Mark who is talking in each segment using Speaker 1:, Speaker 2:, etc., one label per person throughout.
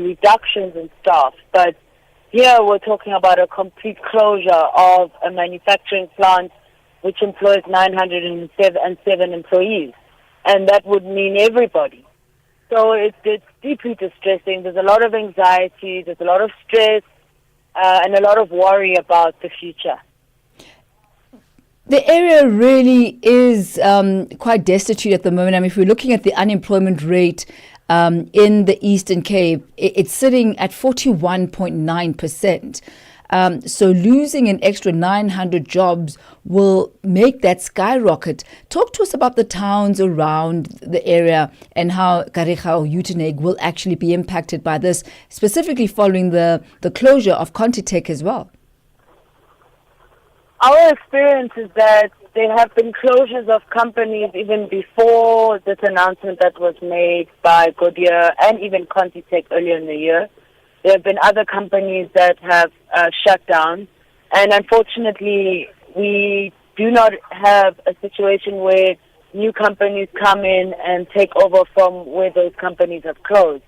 Speaker 1: reductions in staff, but here we're talking about a complete closure of a manufacturing plant which employs 907 employees, and that would mean everybody. So it's deeply distressing. There's a lot of anxiety, there's a lot of stress, and a lot of worry about the future.
Speaker 2: The area really is quite destitute at the moment. I mean, if we're looking at the unemployment rate in the Eastern Cape, it's sitting at 41.9%. So losing an extra 900 jobs will make that skyrocket. Talk to us about the towns around the area and how Kariga or Uitenhage will actually be impacted by this, specifically following the closure of Contitech as well.
Speaker 1: Our experience is that there have been closures of companies even before this announcement that was made by Goodyear and even Contitech earlier in the year. There have been other companies that have shut down, and unfortunately we do not have a situation where new companies come in and take over from where those companies have closed.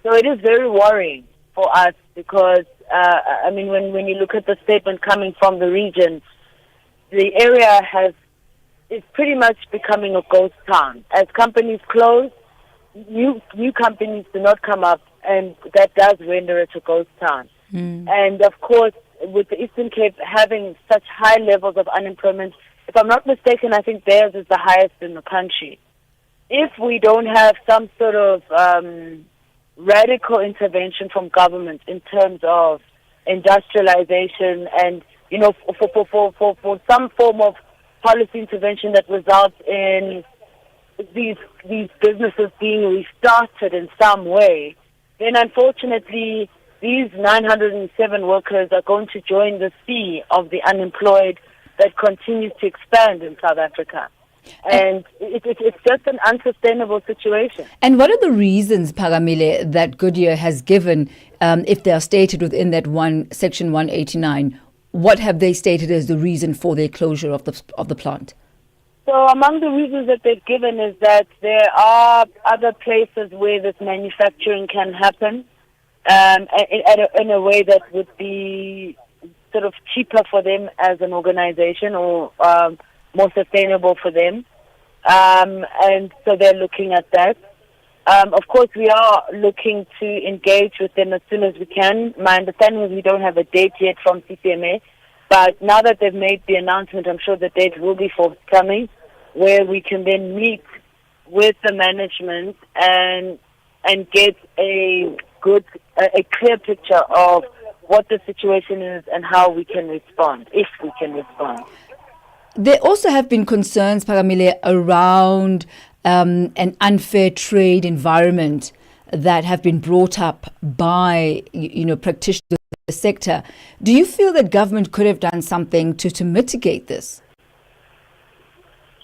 Speaker 1: So it is very worrying for us because when you look at the statement coming from the region, the area is pretty much becoming a ghost town. As companies close, new companies do not come up, and that does render it a ghost town. And of course, with the Eastern Cape having such high levels of unemployment, if I'm not mistaken, I think theirs is the highest in the country. If we don't have some sort of radical intervention from government in terms of industrialization and, for some form of policy intervention that results in these businesses being restarted in some way, then unfortunately these 907 workers are going to join the sea of the unemployed that continues to expand in South Africa. And it's just an unsustainable situation.
Speaker 2: And what are the reasons, Phakamile, that Goodyear has given, if they are stated within that Section 189? What have they stated as the reason for their closure of the plant?
Speaker 1: So among the reasons that they've given is that there are other places where this manufacturing can happen in a way that would be sort of cheaper for them as an organization or more sustainable for them. And so they're looking at that. Of course, we are looking to engage with them as soon as we can. My understanding is we don't have a date yet from CCMA, but now that they've made the announcement, I'm sure the date will be forthcoming, where we can then meet with the management and get a clear picture of what the situation is and how we can respond, if we can respond.
Speaker 2: There also have been concerns, Phakamile, around an unfair trade environment that have been brought up by practitioners of the sector. Do you feel that government could have done something to mitigate this?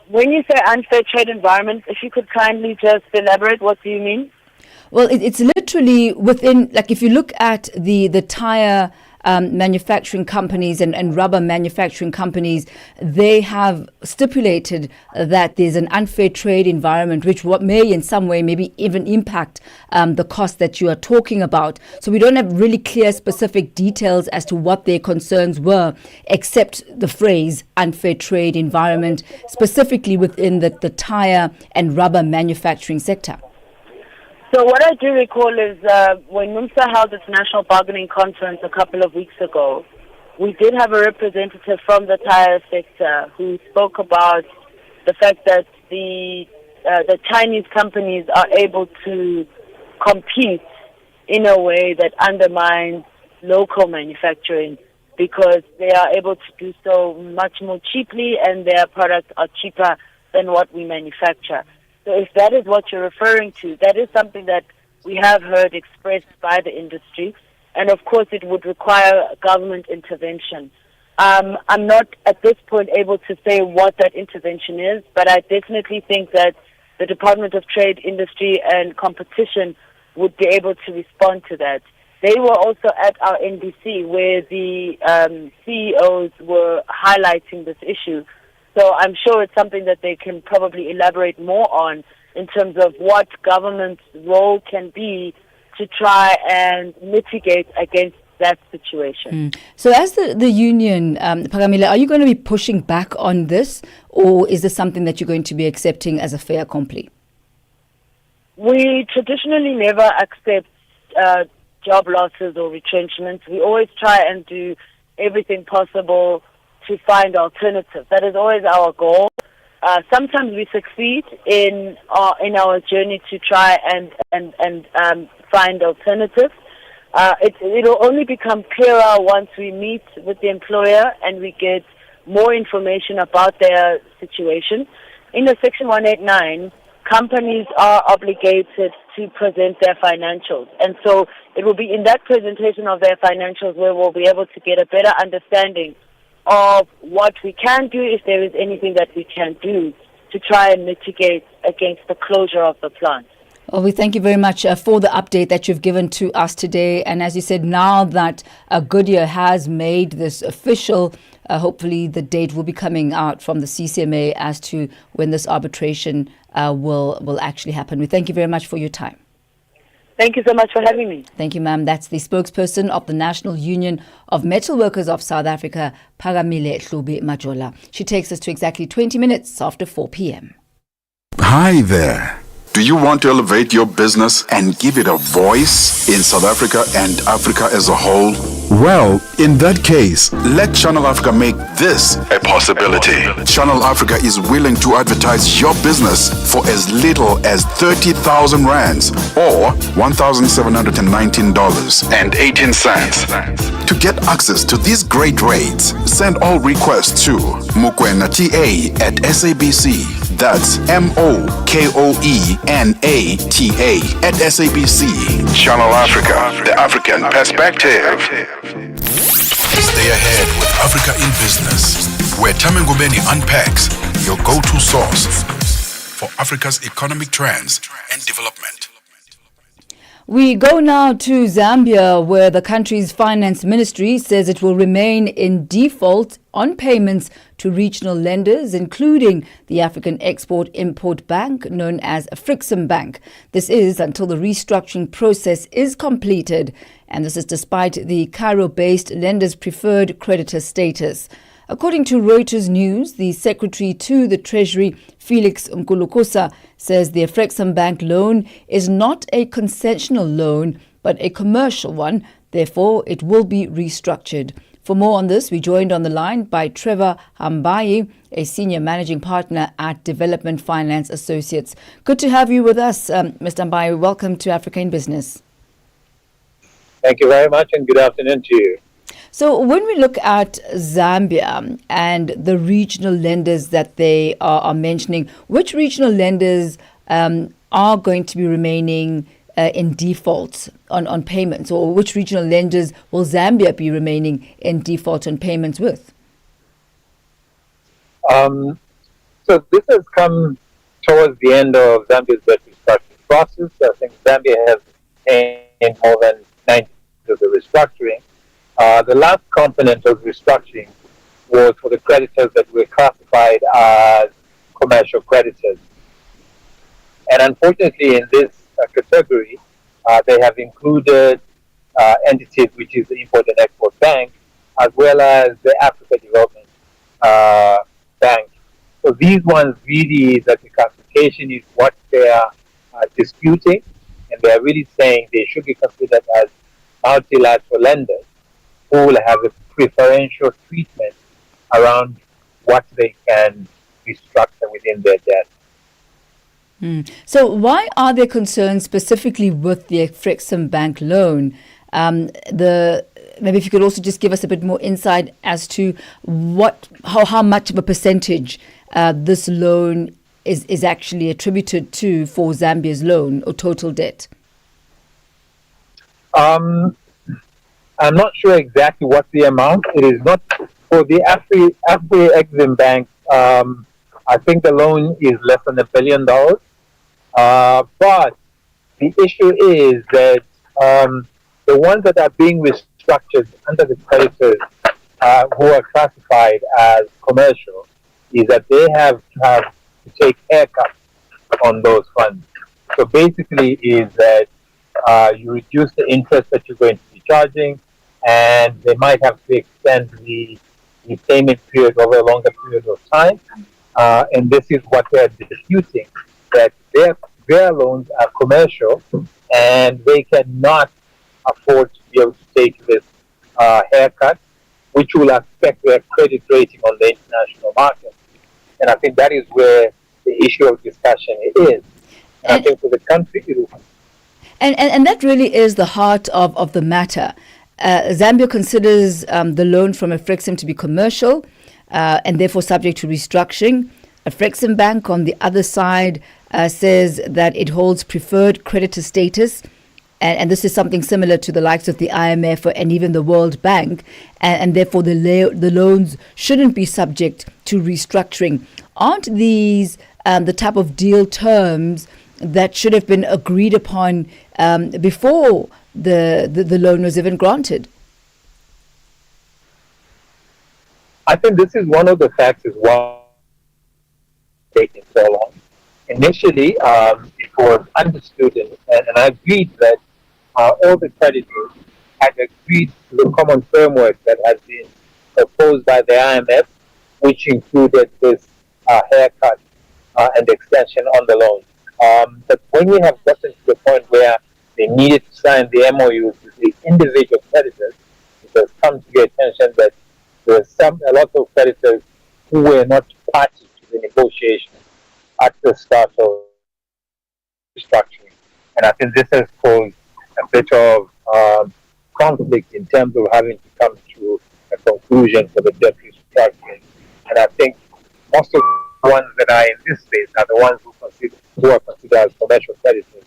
Speaker 1: When you say unfair trade environment, if you could kindly just elaborate, what do you mean?
Speaker 2: Well, it's literally within, like if you look at the tire manufacturing companies and rubber manufacturing companies, they have stipulated that there's an unfair trade environment which may in some way maybe even impact the cost that you are talking about. So we don't have really clear specific details as to what their concerns were, except the phrase unfair trade environment, specifically within the tire and rubber manufacturing sector.
Speaker 1: So what I do recall is when NUMSA held its national bargaining conference a couple of weeks ago, we did have a representative from the tire sector who spoke about the fact that the Chinese companies are able to compete in a way that undermines local manufacturing because they are able to do so much more cheaply and their products are cheaper than what we manufacture. So if that is what you're referring to, that is something that we have heard expressed by the industry. And of course, it would require government intervention. I'm not at this point able to say what that intervention is, but I definitely think that the Department of Trade, Industry and Competition would be able to respond to that. They were also at our NBC where the CEOs were highlighting this issue. So I'm sure it's something that they can probably elaborate more on in terms of what government's role can be to try and mitigate against that situation.
Speaker 2: So as the union, Pagamile, are you going to be pushing back on this, or is this something that you're going to be accepting as a fait accompli?
Speaker 1: We traditionally never accept job losses or retrenchments. We always try and do everything possible to find alternatives. That is always our goal. Sometimes we succeed in our journey to try and find alternatives. It'll only become clearer once we meet with the employer and we get more information about their situation. In the Section 189, companies are obligated to present their financials. And so it will be in that presentation of their financials where we'll be able to get a better understanding of what we can do, if there is anything that we can do to try and mitigate against the closure of the plant.
Speaker 2: Well, we thank you very much for the update that you've given to us today. And as you said, now that Goodyear has made this official, hopefully the date will be coming out from the CCMA as to when this arbitration will actually happen. We thank you very much for your time.
Speaker 1: Thank you so much for having me.
Speaker 2: Thank you, ma'am. That's the spokesperson of the National Union of Metal Workers of South Africa, Pagamile Hlubi Majola. She takes us to exactly 20 minutes after 4 p.m.
Speaker 3: Hi there. Do you want to elevate your business and give it a voice in South Africa and Africa as a whole? Well, in that case, let Channel Africa make this a possibility. Channel Africa is willing to advertise your business for as little as 30,000 rands or $1,719.18. To get access to these great rates, send all requests to mokoenata@SABC. That's MOKOENATA@SABC. Channel Africa, the African perspective. Stay ahead with Africa in Business, where Thami Ngubeni unpacks your go-to source for Africa's economic trends and development.
Speaker 2: We go now to Zambia, where the country's finance ministry says it will remain in default on payments to regional lenders, including the African Export-Import Bank, known as Frixim Bank. This is until the restructuring process is completed, and this is despite the Cairo-based lender's preferred creditor status. According to Reuters News, the Secretary to the Treasury, Felix Nkulukusa, says the Frixim Bank loan is not a concessional loan, but a commercial one. Therefore, it will be restructured. For more on this, we joined on the line by Trevor Hambayi, a senior managing partner at Development Finance Associates. Good to have you with us, Mr. Hambayi. Welcome to Africa in Business.
Speaker 4: Thank you very much, and good afternoon to you.
Speaker 2: So when we look at Zambia and the regional lenders that they are mentioning, which regional lenders are going to be remaining in default on payments, or which regional lenders will Zambia be remaining in default on payments with?
Speaker 4: So this has come towards the end of Zambia's debt restructuring process. I think Zambia has paid more than 90% of the restructuring. The last component of restructuring was for the creditors that were classified as commercial creditors. And unfortunately, in this category, they have included entities which is the Import and Export Bank, as well as the Africa Development Bank. So these ones really, that the classification is what they are disputing, and they are really saying they should be considered as multilateral lenders who will have a preferential treatment around what they can restructure within their debt.
Speaker 2: So why are there concerns specifically with the Frixim Bank loan? Maybe if you could also just give us a bit more insight as to how much of a percentage this loan is actually attributed to for Zambia's loan or total debt.
Speaker 4: I'm not sure exactly what the amount. It is not for the Afri-Exim Bank. I think the loan is less than $1 billion. But the issue is that the ones that are being restructured under the creditors who are classified as commercial is that they have to take haircuts on those funds. So basically is that you reduce the interest that you're going to be charging, and they might have to extend the payment period over a longer period of time. And this is what they're disputing, that their loans are commercial and they cannot afford to be able to take this haircut, which will affect their credit rating on the international market. And I think that is where the issue of discussion is. And I think for the country, it will.
Speaker 2: And that really is the heart of the matter. Zambia considers the loan from Afrexim to be commercial and therefore subject to restructuring. Afrexim Bank, on the other side, says that it holds preferred creditor status, and this is something similar to the likes of the IMF and even the World Bank, and therefore the loans shouldn't be subject to restructuring. Aren't these the type of deal terms that should have been agreed upon before the loan was even granted?
Speaker 4: I think this is one of the factors why it's taking so long. Initially, it was understood and I agreed that all the creditors had agreed to the common framework that has been proposed by the IMF, which included this haircut and extension on the loan. But when we have gotten to the point where they needed to sign the MOUs with the individual creditors, it has come to your attention that there are a lot of creditors who were not party to the negotiation at the start of restructuring. And I think this has caused a bit of conflict in terms of having to come to a conclusion for the debt restructuring. And I think most of the ones that are in this space are the ones who are considered as commercial creditors,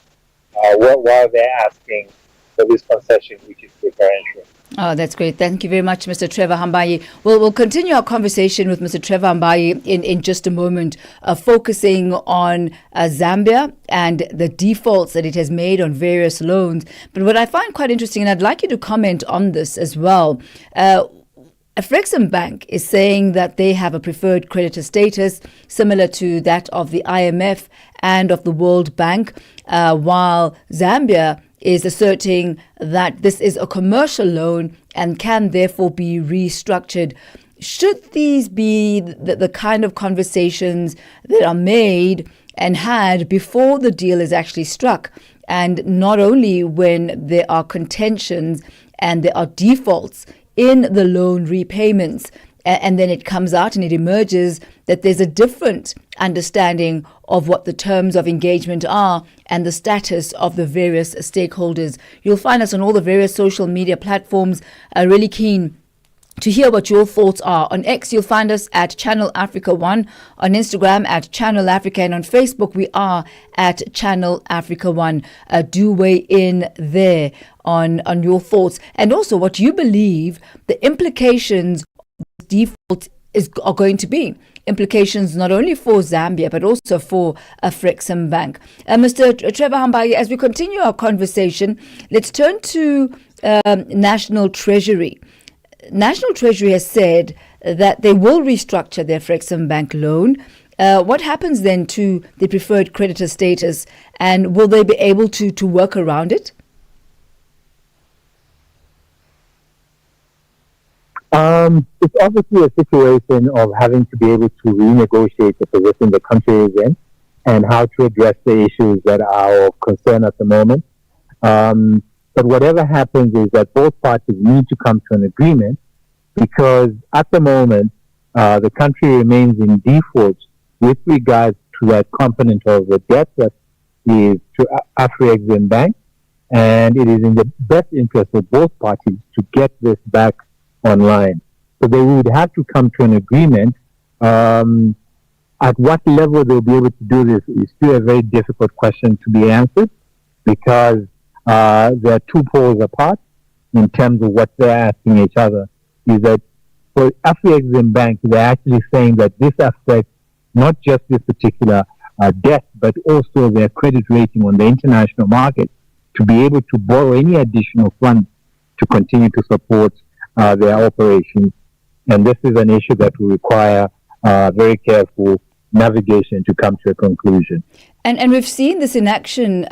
Speaker 4: while they're asking for this concession, which is preferential.
Speaker 2: Oh, that's great. Thank you very much, Mr. Trevor Hambayi. We'll continue our conversation with Mr. Trevor Hambayi in just a moment, focusing on Zambia and the defaults that it has made on various loans. But what I find quite interesting, and I'd like you to comment on this as well, Afrexim Bank is saying that they have a preferred creditor status similar to that of the IMF and of the World Bank, while Zambia is asserting that this is a commercial loan and can therefore be restructured. Should these be the kind of conversations that are made and had before the deal is actually struck, and not only when there are contentions and there are defaults in the loan repayments, and then it comes out and it emerges that there's a different understanding of what the terms of engagement are and the status of the various stakeholders. You'll find us on all the various social media platforms. Really keen to hear what your thoughts are. On X, you'll find us at Channel Africa 1, on Instagram at Channel Africa, and on Facebook, we are at Channel Africa 1. Do weigh in there on your thoughts, and also what you believe the implications of default are going to be. Implications not only for Zambia, but also for Afrexim Bank. Mr. Trevor Hambayi, as we continue our conversation, let's turn to National Treasury. National Treasury has said that they will restructure their Afrexim Bank loan. What happens then to the preferred creditor status, and will they be able to work around it?
Speaker 5: It's obviously a situation of having to be able to renegotiate the position the country is in and how to address the issues that are of concern at the moment. But whatever happens is that both parties need to come to an agreement, because at the moment, the country remains in default with regards to that component of the debt that is to Afrexim Bank, and it is in the best interest of both parties to get this back online. So they would have to come to an agreement. At what level they'll be able to do this is still a very difficult question to be answered, because they're two poles apart in terms of what they're asking each other. Is that for Afrexim Bank, they're actually saying that this affects not just this particular debt, but also their credit rating on the international market to be able to borrow any additional funds to continue to support their operations. And this is an issue that will require very careful navigation to come to a conclusion.
Speaker 2: And we've seen this in action,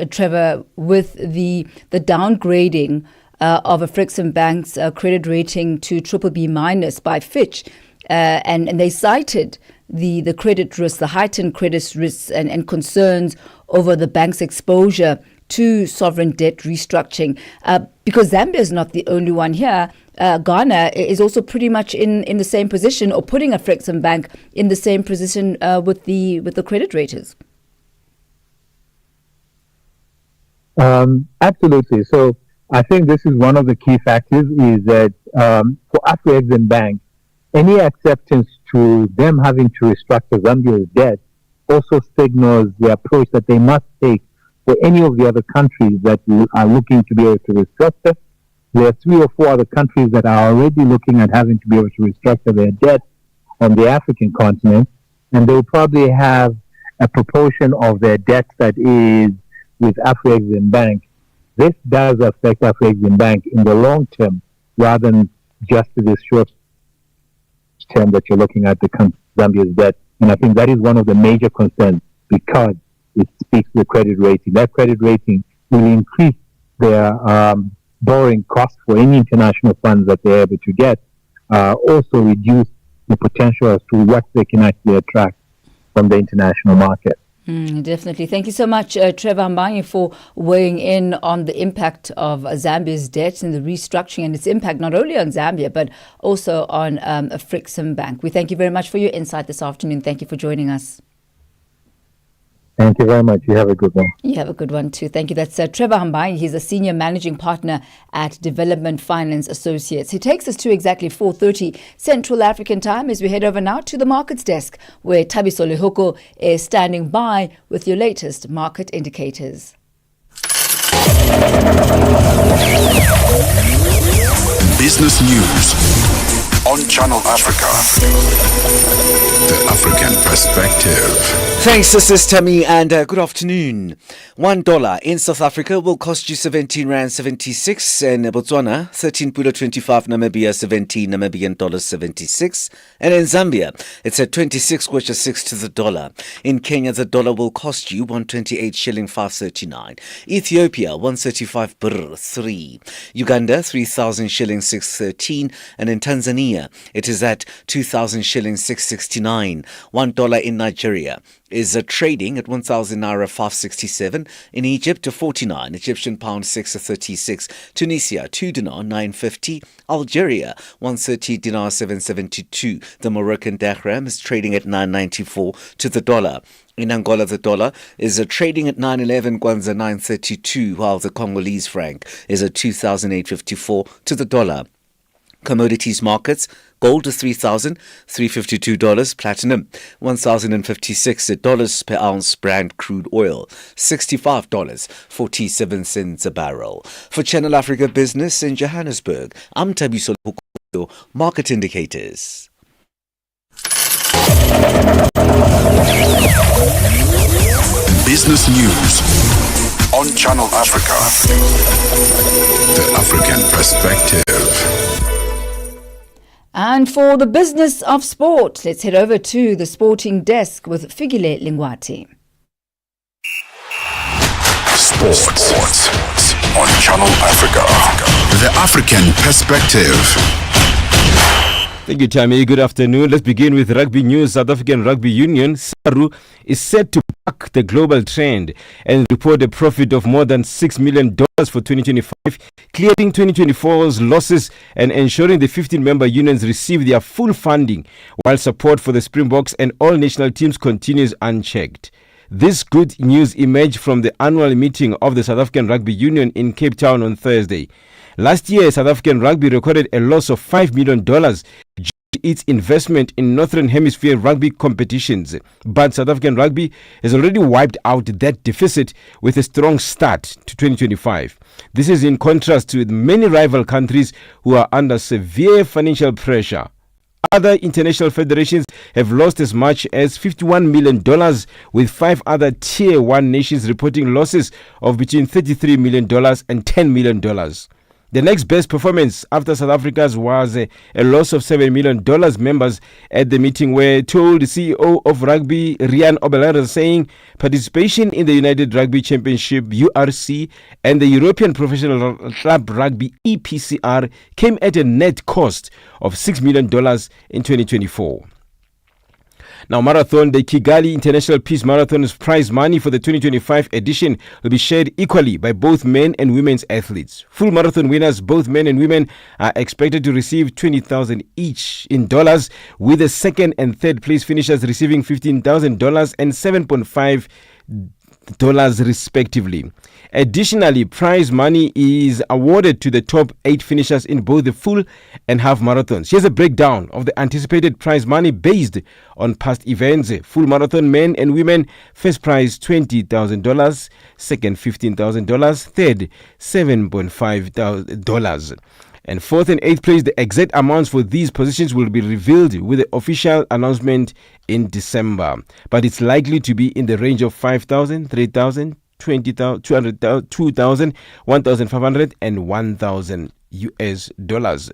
Speaker 2: Trevor, with the downgrading of Afrexim Bank's credit rating to BBB minus by Fitch. And they cited the credit risk, the heightened credit risks and concerns over the bank's exposure to sovereign debt restructuring. Because Zambia is not the only one here. Ghana is also pretty much in the same position, or putting Afrexim Bank in the same position with the credit raters.
Speaker 5: Absolutely. So I think this is one of the key factors, is that for Afrexim Bank, any acceptance to them having to restructure Zambia's debt also signals the approach that they must take for any of the other countries that are looking to be able to restructure. There are 3 or 4 other countries that are already looking at having to be able to restructure their debt on the African continent, and they'll probably have a proportion of their debt that is with Afrexim Bank. This does affect Afrexim Bank in the long term, rather than just this short term that you're looking at the Zambia's debt. And I think that is one of the major concerns, because it speaks to the credit rating. That credit rating will increase their borrowing costs for any international funds that they're able to get, also reduce the potential as to what they can actually attract from the international market.
Speaker 2: Definitely. Thank you so much, Trevor Mbangi, for weighing in on the impact of Zambia's debt and the restructuring, and its impact not only on Zambia, but also on Afrexim Bank. We thank you very much for your insight this afternoon. Thank you for joining us.
Speaker 5: Thank you very much. You have a good one.
Speaker 2: You have a good one too. Thank you. That's Trevor Mbangi. He's a senior managing partner at Development Finance Associates. He takes us to exactly 4:30 Central African time as we head over now to the markets desk, where Thabiso Lehoko is standing by with your latest market indicators.
Speaker 3: Business news on Channel Africa. The African Perspective.
Speaker 6: Thanks, this is Thami, and good afternoon. $1 in South Africa will cost you 17 Rand 76, in Botswana 13.25, Namibia 17 Namibian dollars 76, and in Zambia it's at 26.6 to the dollar. In Kenya, the dollar will cost you 128 shilling 539, Ethiopia 135 birr 3, Uganda 3,000 shilling 613, and in Tanzania it is at 2,000 shilling 669. $1 in Nigeria is trading at 1,000 naira 567. In Egypt, 49 Egyptian pound 636. Tunisia, 2 dinar 950. Algeria, 130 dinar 772. The Moroccan dirham is trading at 994 to the dollar. In Angola, the dollar is trading at 911 kwanza 932, while the Congolese franc is at 2,854 to the dollar. Commodities markets: gold is $3,352, platinum $1,056 per ounce, Brent crude oil $65.47 a barrel. For Channel Africa Business in Johannesburg, I'm Thabiso Lehoko, market indicators.
Speaker 3: Business news on Channel Africa. The African Perspective.
Speaker 2: And for the business of sport, let's head over to the sporting desk with Figile Lingwati.
Speaker 3: Sports on Channel Africa. The African Perspective.
Speaker 7: Thank you, Thami. Good afternoon. Let's begin with rugby news. South African Rugby Union, SARU, is set to buck the global trend and report a profit of more than $6 million for 2025, clearing 2024's losses and ensuring the 15-member unions receive their full funding, while support for the Springboks and all national teams continues unchecked. This good news emerged from the annual meeting of the South African Rugby Union in Cape Town on Thursday. Last year, South African Rugby recorded a loss of $5 million due to its investment in Northern Hemisphere rugby competitions. But South African Rugby has already wiped out that deficit with a strong start to 2025. This is in contrast to many rival countries who are under severe financial pressure. Other international federations have lost as much as $51 million, with 5 other Tier 1 nations reporting losses of between $33 million and $10 million. The next best performance after South Africa's was a loss of $7 million. Members at the meeting were told the CEO of rugby, Rian Obelara, saying participation in the United Rugby Championship, URC, and the European Professional Club Rugby, EPCR, came at a net cost of $6 million in 2024. Now, marathon, the Kigali International Peace Marathon's prize money for the 2025 edition will be shared equally by both men and women's athletes. Full marathon winners, both men and women, are expected to receive $20,000 each in dollars, with the second and third place finishers receiving $15,000 and $7.5 respectively. Additionally, prize money is awarded to the top 8 finishers in both the full and half marathons. Here's a breakdown of the anticipated prize money based on past events. Full marathon men and women, first prize $20,000, second $15,000, third $7.5,000. And fourth and eighth place, the exact amounts for these positions will be revealed with the official announcement in December. But it's likely to be in the range of $5,000, $3,000, $20,000, $200,000, $2,000, $1,500, and $1,000.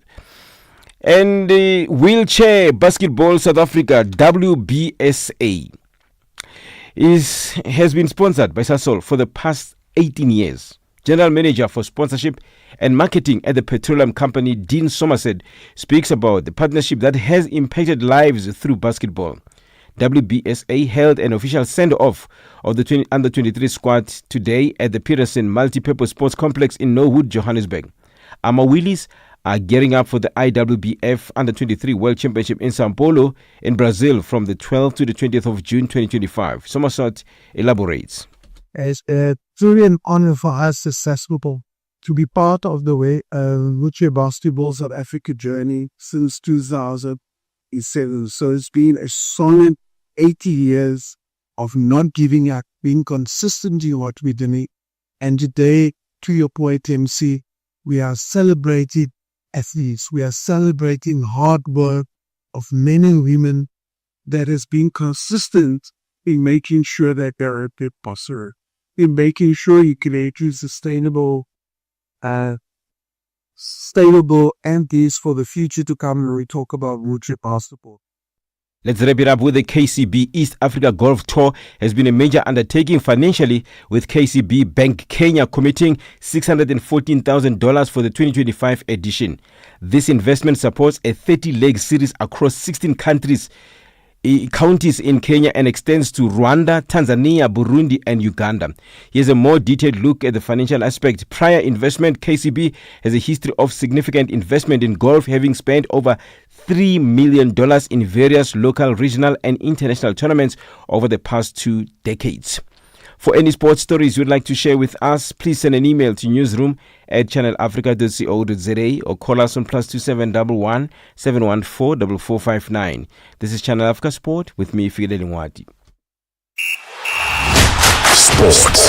Speaker 7: And the Wheelchair Basketball South Africa, WBSA, has been sponsored by Sasol for the past 18 years. General Manager for Sponsorship and Marketing at the petroleum company, Dean Somerset, speaks about the partnership that has impacted lives through basketball. WBSA held an official send-off of the Under-23 squad today at the Peterson Multipurpose Sports Complex in Norwood, Johannesburg. Willies are gearing up for the IWBF Under-23 World Championship in Sao Paulo in Brazil from the 12th to the 20th of June 2025. Somerset elaborates.
Speaker 8: It's truly an honor for us as Sasol to be part of the Wheelchair Basketball South Africa journey since 2007. So it's been a solid 80 years of not giving up, being consistent in what we're doing. And today, to your point, MC, we are celebrating athletes. We are celebrating hard work of men and women that has been consistent in making sure that they're a bit possible, in making sure you create sustainable entities for the future to come when we talk about wheelchair basketball.
Speaker 7: Let's wrap it up with the KCB East Africa Golf Tour has been a major undertaking financially, with KCB Bank Kenya committing $614,000 for the 2025 edition. This investment supports a 30-leg series across 16 counties in Kenya and extends to Rwanda, Tanzania, Burundi, and Uganda. Here's a more detailed look at the financial aspect. Prior investment, KCB has a history of significant investment in golf, having spent over $3 million in various local, regional, and international tournaments over the past 2 decades. For any sports stories you'd like to share with us, please send an email to newsroom@channelafrica.co.za or call us on +2711 714 4459. This is Channel Africa Sport with me, Fidel Ngwati.
Speaker 3: Sports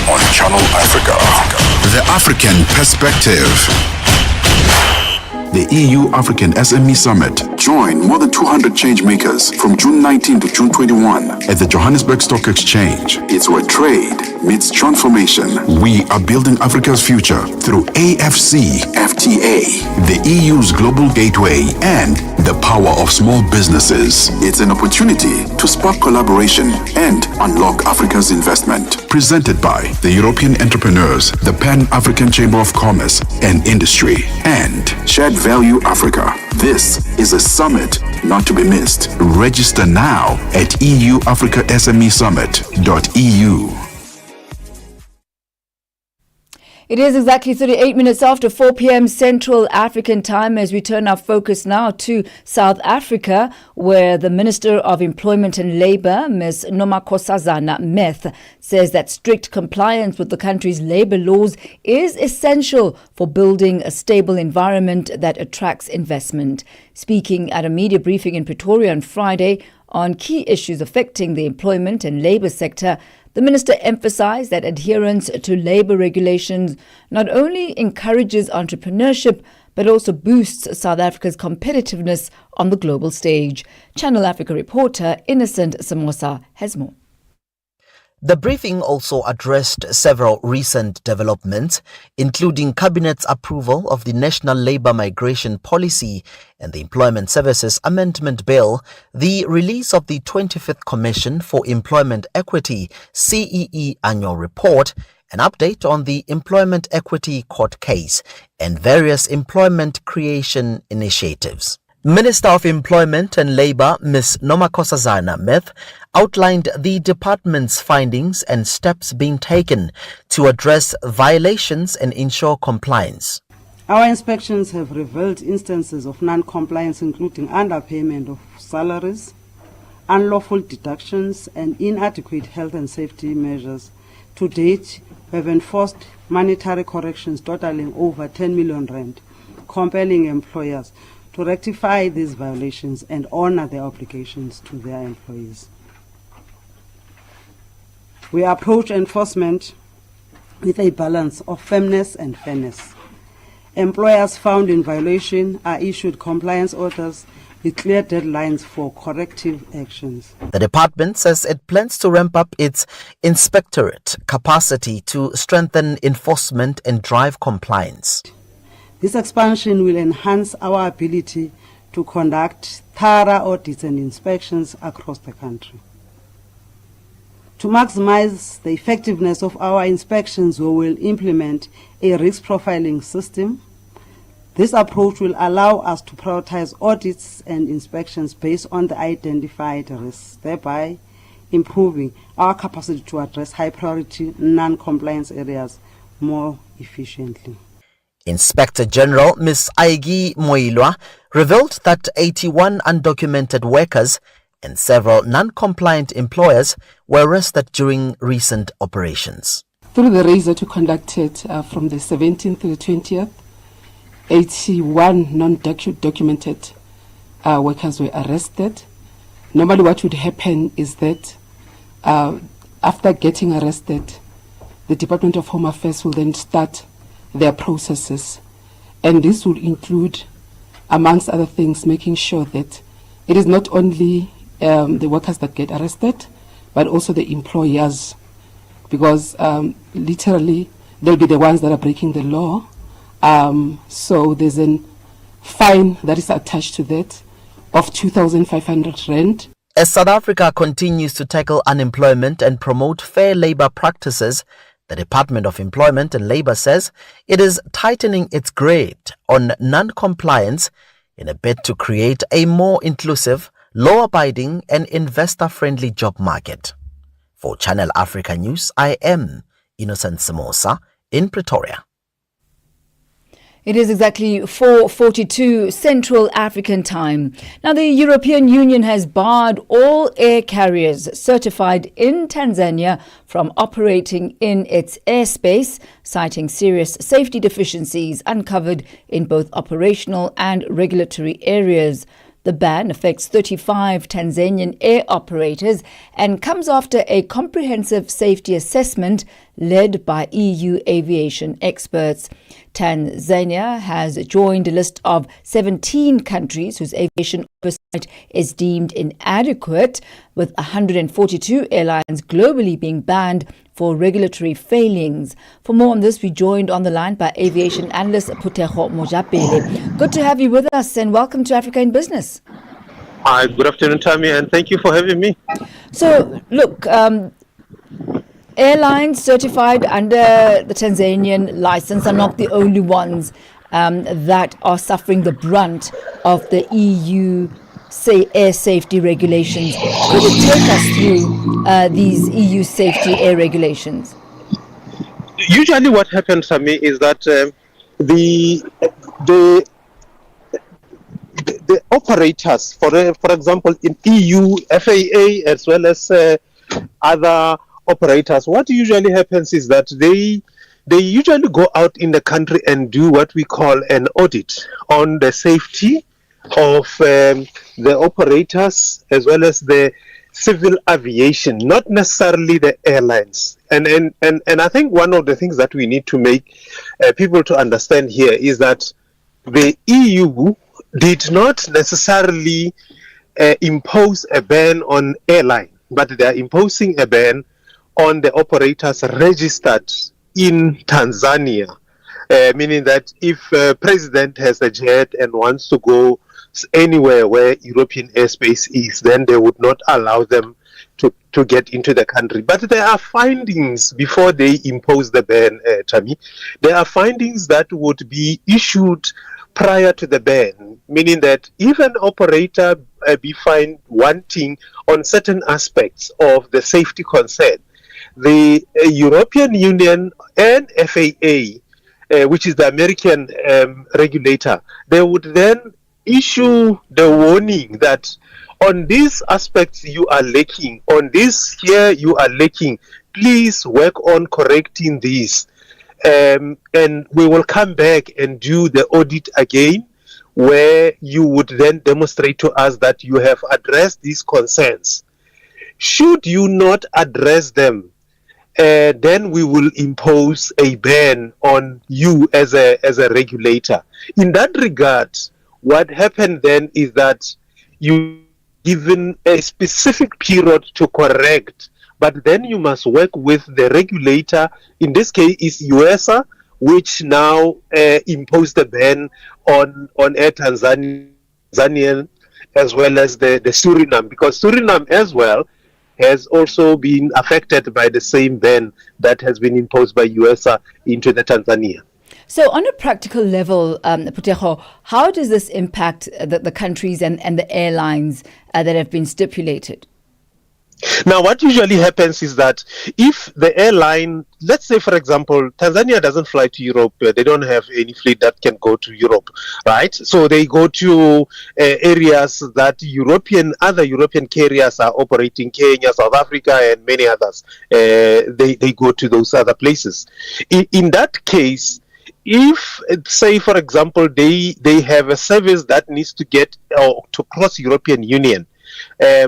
Speaker 3: on Channel Africa. The African Perspective. The EU-African SME Summit. Join more than 200 change makers from June 19 to June 21 at the Johannesburg Stock Exchange. It's where trade meets transformation. We are building Africa's future through AFCFTA, the EU's global gateway, and the power of small businesses. It's an opportunity to spark collaboration and unlock Africa's investment. Presented by the European Entrepreneurs, the Pan-African Chamber of Commerce and Industry, and Shared Value Africa. This is a summit not to be missed. Register now at euafricasmesummit.eu.
Speaker 2: It is exactly 38 minutes after 4 p.m. Central African time as we turn our focus now to South Africa, where the Minister of Employment and Labour, Ms. Nomakosazana Meth, says that strict compliance with the country's labour laws is essential for building a stable environment that attracts investment. Speaking at a media briefing in Pretoria on Friday on key issues affecting the employment and labour sector, the minister emphasized that adherence to labour regulations not only encourages entrepreneurship but also boosts South Africa's competitiveness on the global stage. Channel Africa reporter Innocent Samosa has more.
Speaker 9: The briefing also addressed several recent developments, including Cabinet's approval of the National Labour Migration Policy and the Employment Services Amendment Bill, the release of the 25th Commission for Employment Equity (CEE) annual report, an update on the Employment Equity Court case, and various employment creation initiatives. Minister of Employment and Labour, Ms. Nomakosazana Meth, outlined the department's findings and steps being taken to address violations and ensure compliance.
Speaker 10: Our inspections have revealed instances of non-compliance, including underpayment of salaries, unlawful deductions, and inadequate health and safety measures. To date, we have enforced monetary corrections totaling over 10 million rand, compelling employers to rectify these violations and honor their obligations to their employees. We approach enforcement with a balance of firmness and fairness. Employers found in violation are issued compliance orders with clear deadlines for corrective actions.
Speaker 9: The department says it plans to ramp up its inspectorate capacity to strengthen enforcement and drive compliance.
Speaker 10: This expansion will enhance our ability to conduct thorough audits and inspections across the country. To maximize the effectiveness of our inspections, we will implement a risk profiling system. This approach will allow us to prioritize audits and inspections based on the identified risks, thereby improving our capacity to address high-priority non-compliance areas more efficiently.
Speaker 9: Inspector General Ms. Aigi Moilwa revealed that 81 undocumented workers and several non-compliant employers were arrested during recent operations.
Speaker 11: Through the raids that we conducted from the 17th to the 20th, 81 non-documented workers were arrested. Normally what would happen is that after getting arrested, the Department of Home Affairs will then start their processes, and this will include, amongst other things, making sure that it is not only the workers that get arrested, but also the employers, because literally they'll be the ones that are breaking the law. So there's a fine that is attached to that of 2,500 rand.
Speaker 9: As South Africa continues to tackle unemployment and promote fair labor practices, the Department of Employment and Labour says it is tightening its grade on non-compliance in a bid to create a more inclusive, law-abiding and investor-friendly job market. For Channel Africa News, I am Innocent Samosa in Pretoria.
Speaker 2: It is exactly 4:42 Central African Time. Now, the European Union has barred all air carriers certified in Tanzania from operating in its airspace, citing serious safety deficiencies uncovered in both operational and regulatory areas. The ban affects 35 Tanzanian air operators and comes after a comprehensive safety assessment led by EU aviation experts. Tanzania has joined a list of 17 countries whose aviation oversight is deemed inadequate, with 142 airlines globally being banned for regulatory failings. For more on this, we joined on the line by aviation analyst Puteho Mojapele. Good to have you with us and welcome to Africa in Business.
Speaker 12: Hi, good afternoon, Thami, and thank you for having me.
Speaker 2: So, look, airlines certified under the Tanzanian license are not the only ones that are suffering the brunt of the EU air safety regulations. Could you take us through these EU safety air regulations?
Speaker 12: Usually what happens, Thami, is that the operators, for example, in EU, FAA, as well as other operators, what usually happens is that they usually go out in the country and do what we call an audit on the safety of the operators as well as the civil aviation, not necessarily the airlines. And I think one of the things that we need to make people to understand here is that the EU did not necessarily impose a ban on airline, but they are imposing a ban on the operators registered in Tanzania, meaning that if president has a jet and wants to go anywhere where European airspace is, then they would not allow them to get into the country. But there are findings before they impose the ban, Thami. There are findings that would be issued prior to the ban, meaning that if an operator be found wanting on certain aspects of the safety concern, the European Union and FAA, which is the American regulator, they would then issue the warning that on these aspects you are lacking, on this here you are lacking, please work on correcting these. And we will come back and do the audit again, where you would then demonstrate to us that you have addressed these concerns. Should you not address them, then we will impose a ban on you as a regulator. In that regard, what happened then is that you given a specific period to correct, but then you must work with the regulator. In this case is USA, which now imposed the ban on Air Tanzania as well as the Suriname, because Suriname as well has also been affected by the same ban that has been imposed by USA into the Tanzania.
Speaker 2: So on a practical level, Phuthego, how does this impact the countries and the airlines that have been stipulated?
Speaker 12: Now, what usually happens is that if the airline, let's say, for example, Tanzania doesn't fly to Europe, they don't have any fleet that can go to Europe, right? So they go to areas that other European carriers are operating, Kenya, South Africa, and many others. They go to those other places. In that case, if, say, for example, they have a service that needs to get to cross European Union,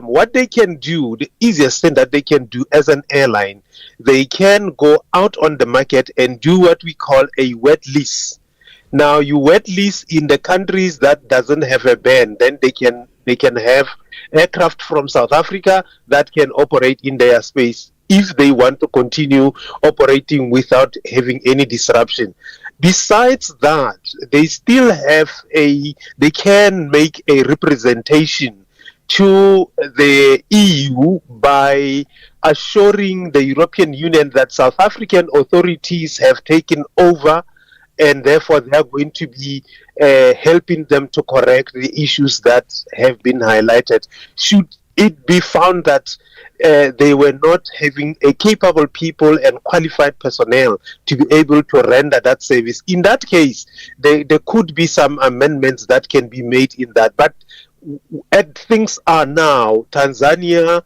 Speaker 12: what they can do, the easiest thing that they can do as an airline, they can go out on the market and do what we call a wet lease. Now, you wet lease in the countries that doesn't have a ban, then they can have aircraft from South Africa that can operate in their space if they want to continue operating without having any disruption. Besides that, they still have they can make a representation to the EU by assuring the European Union that South African authorities have taken over, and therefore they are going to be helping them to correct the issues that have been highlighted. Should it be found that they were not having a capable people and qualified personnel to be able to render that service, in that case, there could be some amendments that can be made in that. But as things are now, Tanzania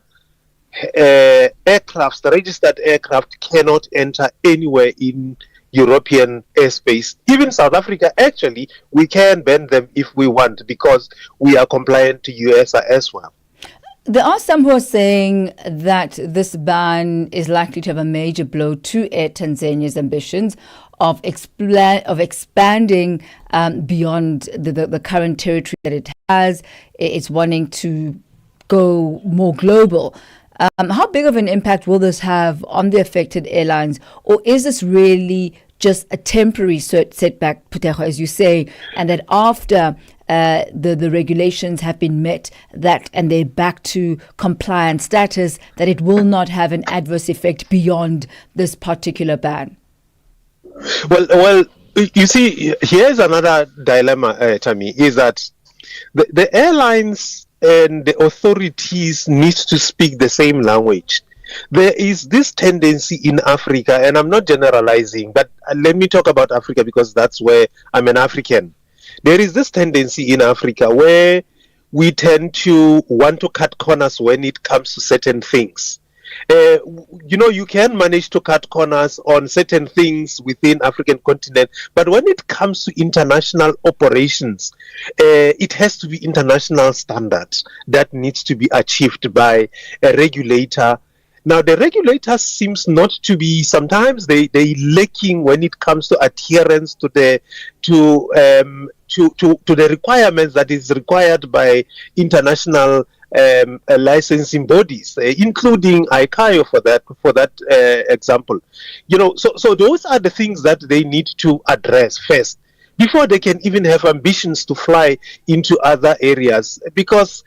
Speaker 12: aircraft, the registered aircraft, cannot enter anywhere in European airspace. Even South Africa, actually, we can ban them if we want, because we are compliant to USA as well.
Speaker 2: There are some who are saying that this ban is likely to have a major blow to Air Tanzania's ambitions of expanding beyond the current territory that it has. It's wanting to go more global. How big of an impact will this have on the affected airlines? Or is this really just a temporary setback, Phuthego, as you say, and that after the regulations have been met, and they're back to compliant status, that it will not have an adverse effect beyond this particular ban?
Speaker 12: Well, you see, here's another dilemma, Thami, is that the airlines and the authorities need to speak the same language. There is this tendency in Africa, and I'm not generalizing, but let me talk about Africa because that's where I'm an African. There is this tendency in Africa where we tend to want to cut corners when it comes to certain things. You can manage to cut corners on certain things within African continent, but when it comes to international operations, it has to be international standards that needs to be achieved by a regulator. Now, the regulator seems not to be, sometimes they lacking when it comes to adherence to the requirements that is required by international licensing bodies, including ICAO for that example. So those are the things that they need to address first before they can even have ambitions to fly into other areas, because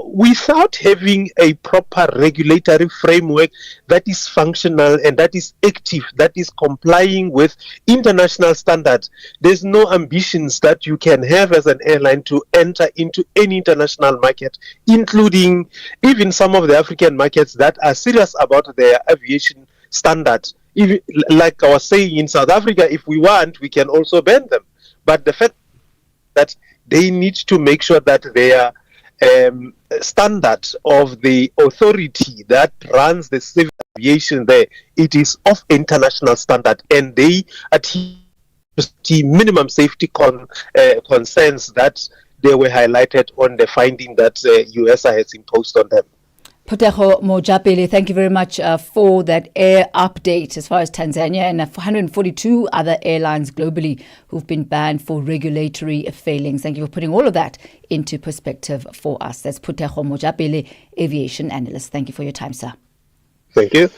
Speaker 12: without having a proper regulatory framework that is functional and that is active, that is complying with international standards, there's no ambitions that you can have as an airline to enter into any international market, including even some of the African markets that are serious about their aviation standards. Even, like I was saying, in South Africa, if we want, we can also ban them. But the fact that they need to make sure that their standard of the authority that runs the civil aviation there, it is of international standard, and they adhere to minimum safety concerns that they were highlighted on the finding that USA has imposed on them.
Speaker 2: Phuthego Mojapele, thank you very much for that air update as far as Tanzania and 142 other airlines globally who've been banned for regulatory failings. Thank you for putting all of that into perspective for us. That's Phuthego Mojapele, aviation analyst. Thank you for your time, sir.
Speaker 12: Thank you.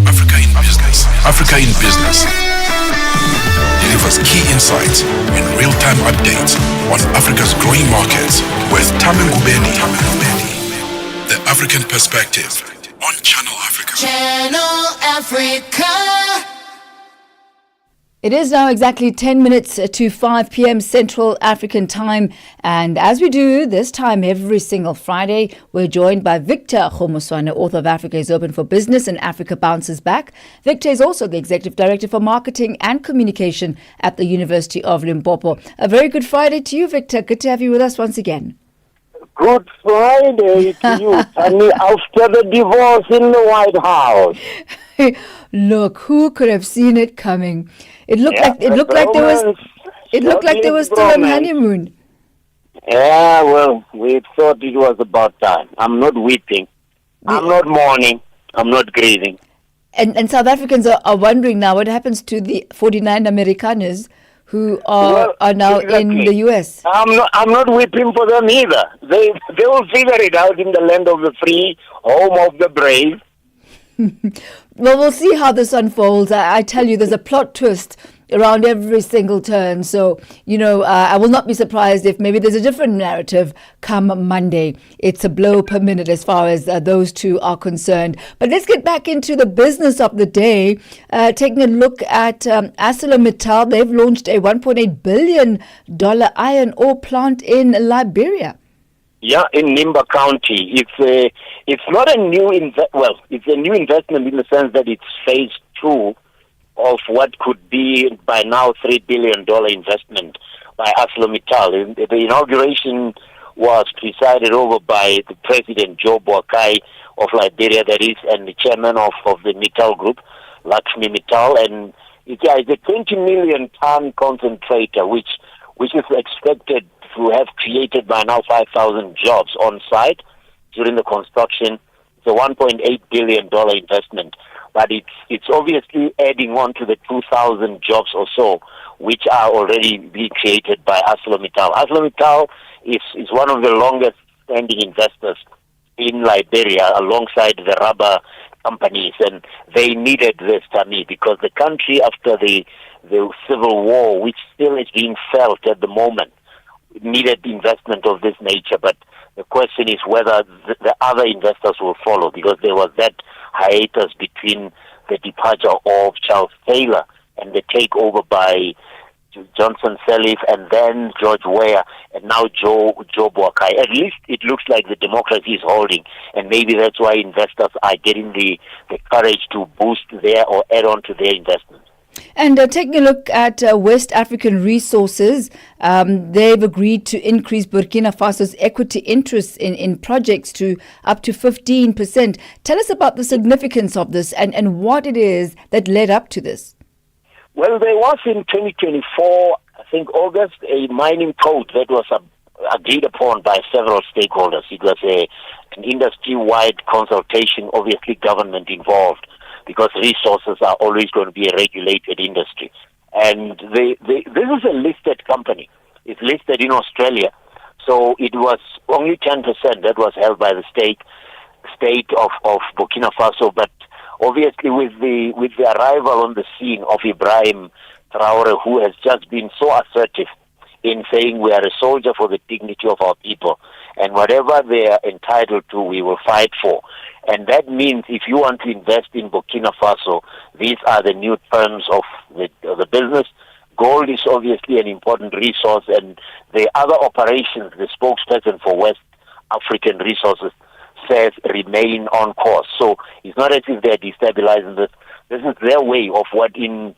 Speaker 3: Africa in Business. Africa in Business delivers key insights and real-time updates on Africa's growing markets with Thami Ngubeni. The African Perspective on Channel Africa.
Speaker 13: Channel Africa.
Speaker 2: It is now exactly 10 minutes to 5 p.m. Central African Time. And as we do this time every single Friday, we're joined by Victor Khomoswane, author of Africa is Open for Business and Africa Bounces Back. Victor is also the Executive Director for Marketing and Communication at the University of Limpopo. A very good Friday to you, Victor. Good to have you with us once again.
Speaker 14: Good Friday to you, Thami, after the divorce in the White House.
Speaker 2: Look, who could have seen it coming? It looked like they were still on honeymoon.
Speaker 14: Yeah, well, we thought it was about time. I'm not weeping. I'm not mourning. I'm not grieving.
Speaker 2: And South Africans are wondering now what happens to the 49 Amerikaners who are now in the US.
Speaker 14: I'm not weeping for them either. They will figure it out in the land of the free, home of the brave.
Speaker 2: Well, we'll see how this unfolds. I tell you, there's a plot twist around every single turn. So, I will not be surprised if maybe there's a different narrative come Monday. It's a blow per minute as far as those two are concerned. But let's get back into the business of the day. Taking a look at ArcelorMittal, they've launched a $1.8 billion iron ore plant in Liberia.
Speaker 14: Yeah, in Nimba County. It's not a new it's a new investment in the sense that it's phase 2 of what could be by now $3 billion investment by ArcelorMittal. The inauguration was presided over by the President Joe Boakai of Liberia, that is, and the chairman of the Mittal Group, Lakshmi Mittal, and it's a 20 million ton concentrator, which is expected to have created by now 5,000 jobs on site during the construction. It's a $1.8 billion investment, but it's obviously adding on to the 2,000 jobs or so, which are already being created by ArcelorMittal. ArcelorMittal is one of the longest standing investors in Liberia alongside the rubber companies, and they needed this, Thami, because the country, after the civil war, which still is being felt at the moment, needed investment of this nature. But the question is whether the other investors will follow, because there was that hiatus between the departure of Charles Taylor and the takeover by Johnson Sirleaf and then George Weah and now Joe Boakai. At least it looks like the democracy is holding, and maybe that's why investors are getting the courage to boost their or add on to their investment.
Speaker 2: And taking a look at West African Resources, they've agreed to increase Burkina Faso's equity interests in projects to up to 15%. Tell us about the significance of this and what it is that led up to this.
Speaker 14: Well, there was in 2024, I think August, a mining code that was agreed upon by several stakeholders. It was an industry-wide consultation, obviously government involved, because resources are always going to be a regulated industry. And this is a listed company. is listed in Australia. So it was only 10% that was held by the state of Burkina Faso. But obviously with the arrival on the scene of Ibrahim Traore, who has just been so assertive in saying we are a soldier for the dignity of our people, and whatever they are entitled to, we will fight for. And that means if you want to invest in Burkina Faso, these are the new terms of the business. Gold is obviously an important resource, and the other operations, the spokesperson for West African Resources says remain on course. So it's not as if they're destabilizing this. This is their way of what in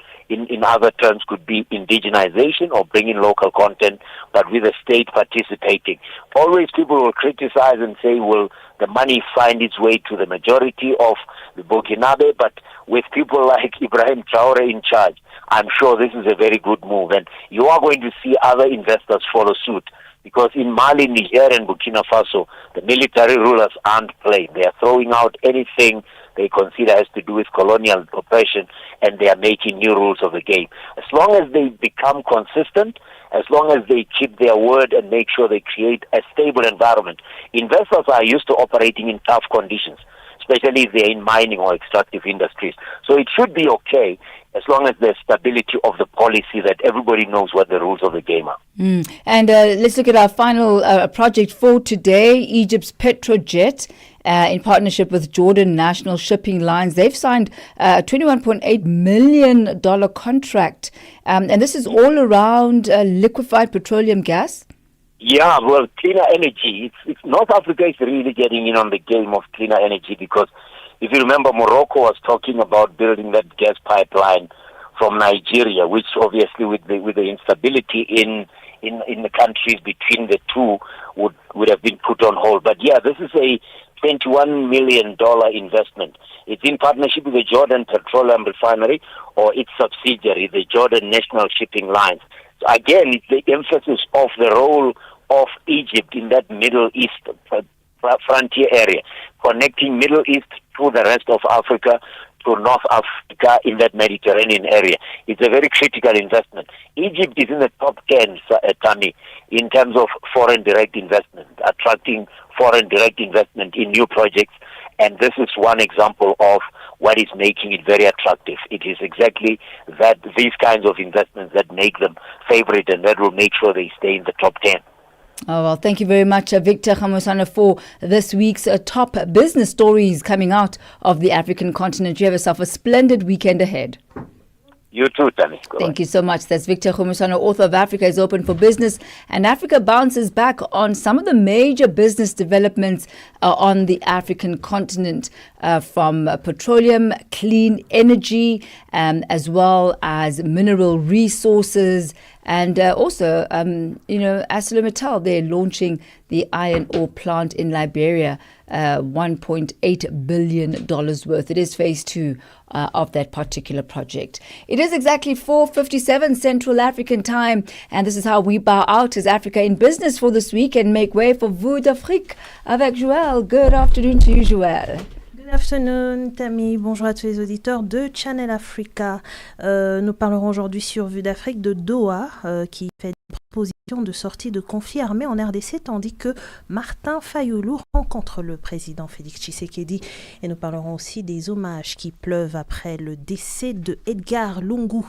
Speaker 14: other terms could be indigenization or bringing local content, but with the state participating. Always people will criticize and say, will the money find its way to the majority of the Burkinabe? But with people like Ibrahim Traore in charge, I'm sure this is a very good move. And you are going to see other investors follow suit. Because in Mali, Niger, and Burkina Faso, the military rulers aren't playing. They are throwing out anything they consider has to do with colonial oppression, and they are making new rules of the game. As long as they become consistent, as long as they keep their word and make sure they create a stable environment. Investors are used to operating in tough conditions, especially if they're in mining or extractive industries. So it should be okay as long as there's stability of the policy, that everybody knows what the rules of the game are.
Speaker 2: And let's look at our final project for today, Egypt's Petrojet. In partnership with Jordan National Shipping Lines, they've signed a $21.8 million contract. And this is all around liquefied petroleum gas?
Speaker 14: Yeah, well, cleaner energy. North Africa is really getting in on the game of cleaner energy, because if you remember, Morocco was talking about building that gas pipeline from Nigeria, which obviously with the instability in the countries between the two would have been put on hold. But yeah, this is a $21 million investment. It's in partnership with the Jordan Petroleum Refinery or its subsidiary, the Jordan National Shipping Lines. So again, it's the emphasis of the role of Egypt in that Middle East frontier area, connecting Middle East to the rest of Africa, to North Africa in that Mediterranean area. It's a very critical investment. Egypt is in the top 10, Thami, in terms of foreign direct investment, attracting foreign direct investment in new projects. And this is one example of what is making it very attractive. It is exactly that these kinds of investments that make them favorite, and that will make sure they stay in the top 10.
Speaker 2: Oh, well, thank you very much, Victor Khamosana, for this week's top business stories coming out of the African continent. You have yourself a splendid weekend ahead.
Speaker 14: You too, Thami.
Speaker 2: Thank you so much. That's Victor Khamosana, author of Africa is Open for Business. And Africa bounces back on some of the major business developments on the African continent, from petroleum, clean energy, as well as mineral resources. And also, ArcelorMittal, they're launching the iron ore plant in Liberia, $1.8 billion worth. It is phase 2 of that particular project. It is exactly 4:57 Central African time, and this is how we bow out as Africa in Business for this week and make way for Vue d'Afrique avec Joël. Good afternoon to you, Joël.
Speaker 15: Good afternoon, Thami. Bonjour à tous les auditeurs de Channel Africa. Nous parlerons aujourd'hui sur Vue d'Afrique de Doha, qui fait des propositions de sortie de conflit armé en RDC, tandis que Martin Fayulu rencontre le président Félix Tshisekedi. Et nous parlerons aussi des hommages qui pleuvent après le décès de Edgar Lungu.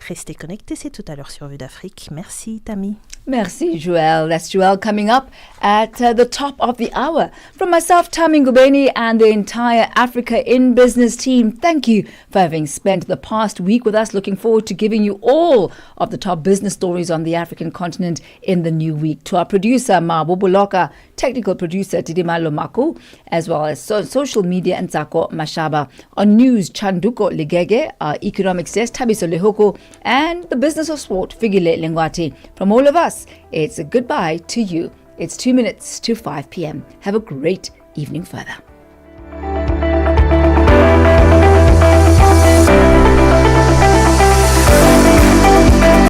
Speaker 15: Restez connectés, c'est tout à l'heure sur Vue d'Afrique. Merci, Thami.
Speaker 2: Merci, Joël. That's Joël coming up at the top of the hour. From myself, Thami Ngubeni, and the entire Africa in Business team, thank you for having spent the past week with us. Looking forward to giving you all of the top business stories on the African continent in the new week. To our producer, Mabo Buloka, technical producer, Tidima Lomaku, as well as social media, and Ntsako Mashaba. On news, Chanduko Ligege, our economics desk, Tabiso Lehoko, and the business of sport, Figile Lengwati. From all of us, it's a goodbye to you. It's 2 minutes to 5 p.m. Have a great evening further.